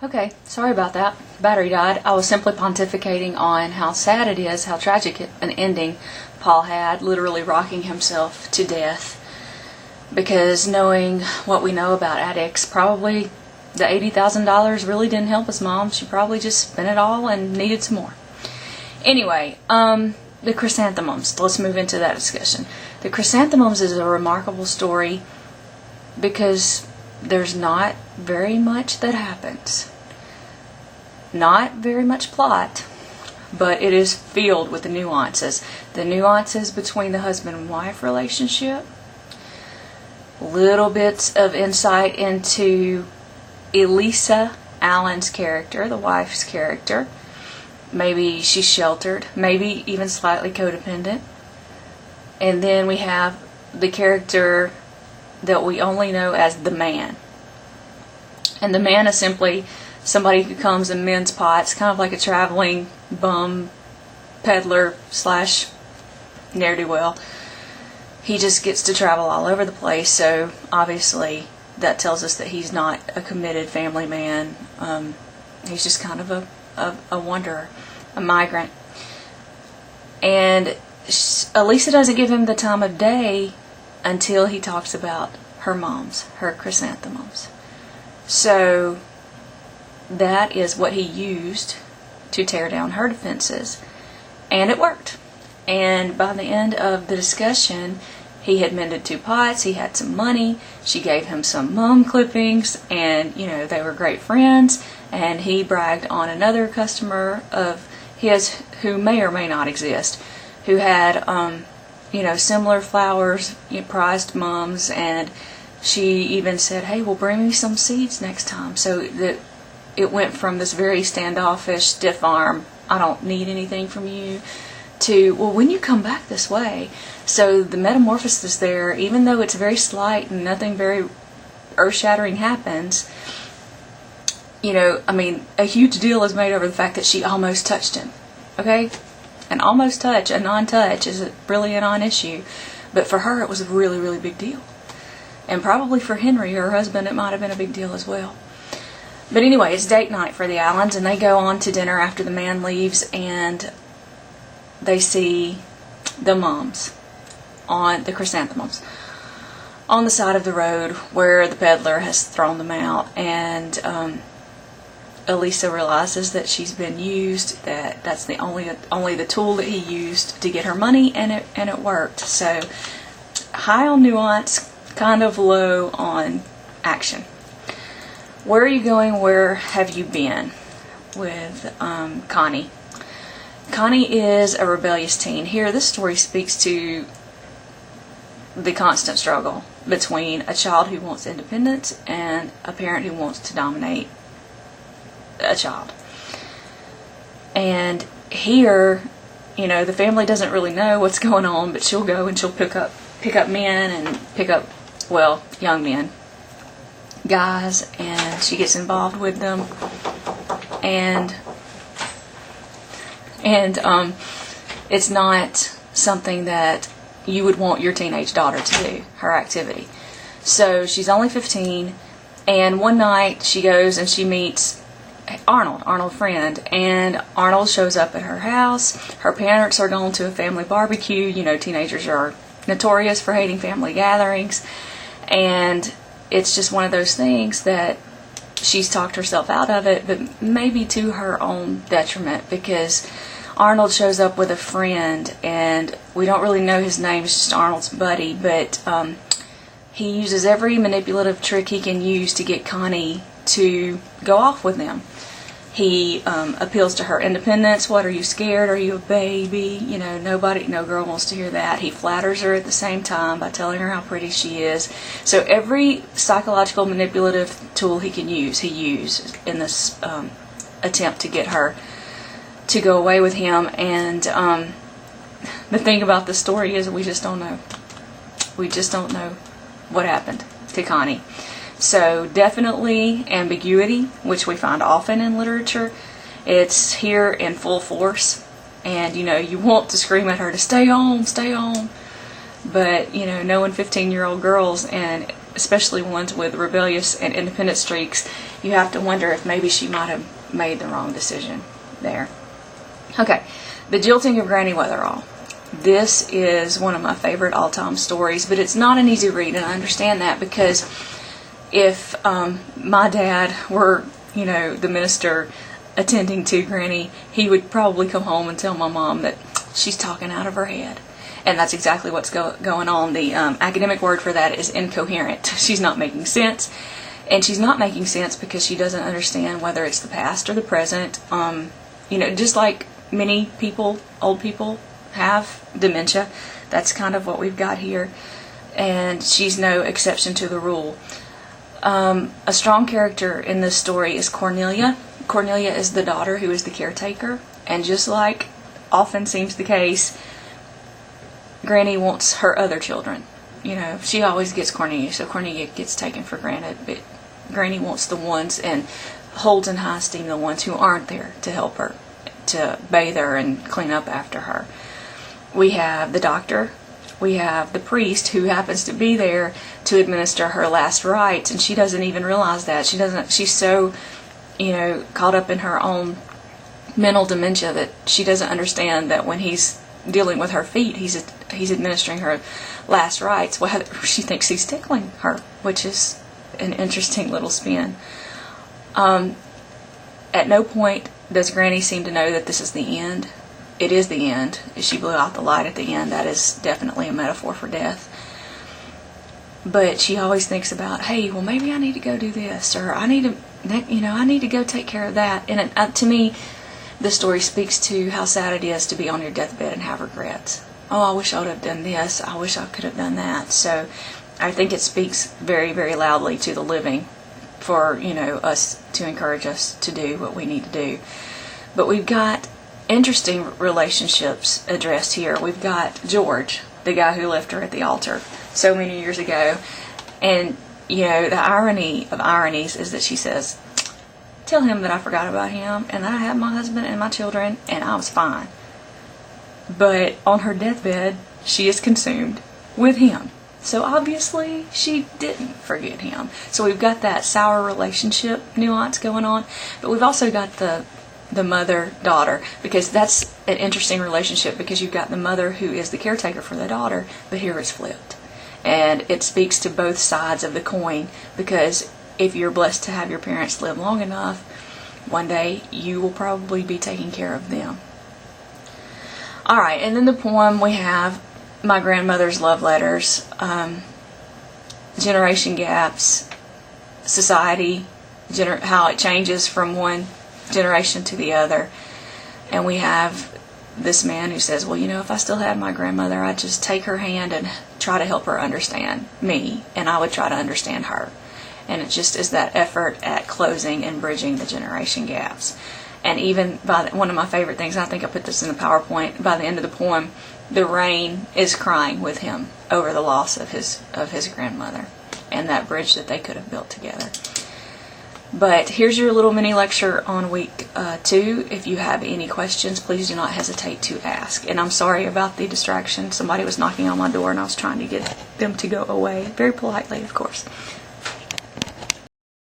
Okay, sorry about that. Battery died. I was simply pontificating on how sad it is, how tragic an ending Paul had, literally rocking himself to death. Because knowing what we know about addicts, probably the $80,000 really didn't help his mom. She probably just spent it all and needed some more. Anyway, the Chrysanthemums. Let's move into that discussion. The Chrysanthemums is a remarkable story because there's not very much that happens. Not very much plot, but it is filled with the nuances. The nuances between the husband and wife relationship. Little bits of insight into Elisa Allen's character, the wife's character. Maybe she's sheltered, maybe even slightly codependent. And then we have the character that we only know as the man. And the man is simply somebody who comes and mends pots, kind of like a traveling bum peddler slash ne'er-do-well. He just gets to travel all over the place, so obviously that tells us that he's not a committed family man. He's just kind of a wanderer, a migrant. And Elisa doesn't give him the time of day until he talks about her moms, her Chrysanthemums. So that is what he used to tear down her defenses. And it worked. And by the end of the discussion, he had mended 2 pots, he had some money, she gave him some mum clippings, and, they were great friends, and he bragged on another customer of his who may or may not exist, who had, similar flowers, prized mums, and she even said, hey, well, bring me some seeds next time. So that it went from this very standoffish, stiff arm, I don't need anything from you, to, well, when you come back this way. So the metamorphosis there, even though it's very slight and nothing very earth-shattering happens, a huge deal is made over the fact that she almost touched him. Okay? An almost touch, a non-touch, is really a non-issue. But for her, it was a really, really big deal. And probably for Henry, her husband, it might have been a big deal as well. But anyway, it's date night for the Allens, and they go on to dinner after the man leaves, and they see the moms, on the Chrysanthemums, on the side of the road where the peddler has thrown them out. And Elisa realizes that she's been used, that that's the only the tool that he used to get her money, and it worked. So high on nuance, kind of low on action. Where are you going? Where have you been with Connie? Connie is a rebellious teen. Here, this story speaks to the constant struggle between a child who wants independence and a parent who wants to dominate a child. And here, the family doesn't really know what's going on, but she'll go and she'll pick up men and pick up, young men, guys, and she gets involved with them. And it's not something that you would want your teenage daughter to do, her activity. So she's only 15, and one night she goes and she meets Arnold friend, and Arnold shows up at her house. Her parents are going to a family barbecue. Teenagers are notorious for hating family gatherings, and it's just one of those things that she's talked herself out of it, but maybe to her own detriment, because Arnold shows up with a friend, and we don't really know his name, it's just Arnold's buddy, but he uses every manipulative trick he can use to get Connie to go off with them. He appeals to her independence. What, are you scared? Are you a baby? No girl wants to hear that. He flatters her at the same time by telling her how pretty she is. So every psychological manipulative tool he can use, he used in this attempt to get her to go away with him. And the thing about the story is we just don't know. We just don't know what happened to Connie. So definitely ambiguity, which we find often in literature. It's here in full force. And, you want to scream at her to stay home. But, knowing 15-year-old girls, and especially ones with rebellious and independent streaks, you have to wonder if maybe she might have made the wrong decision there. Okay, The Jilting of Granny Weatherall. This is one of my favorite all-time stories, but it's not an easy read, and I understand that, because if my dad were, the minister attending to Granny, he would probably come home and tell my mom that she's talking out of her head. And that's exactly what's going on. The academic word for that is incoherent. She's not making sense. And she's not making sense because she doesn't understand whether it's the past or the present. Just like many people, old people, have dementia. That's kind of what we've got here. And she's no exception to the rule. A strong character in this story is Cornelia. Cornelia is the daughter who is the caretaker. And just like often seems the case, Granny wants her other children. She always gets Cornelia, so Cornelia gets taken for granted. But Granny wants the ones and holds in high esteem the ones who aren't there to help her, to bathe her and clean up after her. We have the doctor. We have the priest who happens to be there to administer her last rites, and she doesn't even realize that. She's so, caught up in her own mental dementia that she doesn't understand that when he's dealing with her feet, he's administering her last rites. Well, she thinks he's tickling her, which is an interesting little spin. At no point does Granny seem to know that this is the end. It is the end. She blew out the light at the end. That is definitely a metaphor for death. But she always thinks about, hey, well, maybe I need to go do this, or I need to go take care of that. And to me, the story speaks to how sad it is to be on your deathbed and have regrets. Oh, I wish I would have done this. I wish I could have done that. So I think it speaks very, very loudly to the living for, us to encourage us to do what we need to do. But we've got interesting relationships addressed here. We've got George, the guy who left her at the altar so many years ago. And, the irony of ironies is that she says, tell him that I forgot about him and that I had my husband and my children and I was fine. But on her deathbed, she is consumed with him. So obviously she didn't forget him. So we've got that sour relationship nuance going on. But we've also got the mother-daughter, because that's an interesting relationship, because you've got the mother who is the caretaker for the daughter, but here it's flipped. And it speaks to both sides of the coin, because if you're blessed to have your parents live long enough, one day you will probably be taking care of them. Alright, and then the poem we have my grandmother's love letters, generation gaps, society, how it changes from one generation to the other. And we have this man who says, well, if I still had my grandmother, I'd just take her hand and try to help her understand me, and I would try to understand her. And it just is that effort at closing and bridging the generation gaps. And even one of my favorite things, I think I put this in the PowerPoint, by the end of the poem, the rain is crying with him over the loss of his grandmother and that bridge that they could have built together. But here's your little mini lecture on week 2. If you have any questions, please do not hesitate to ask. And I'm sorry about the distraction. Somebody was knocking on my door and I was trying to get them to go away. Very politely, of course.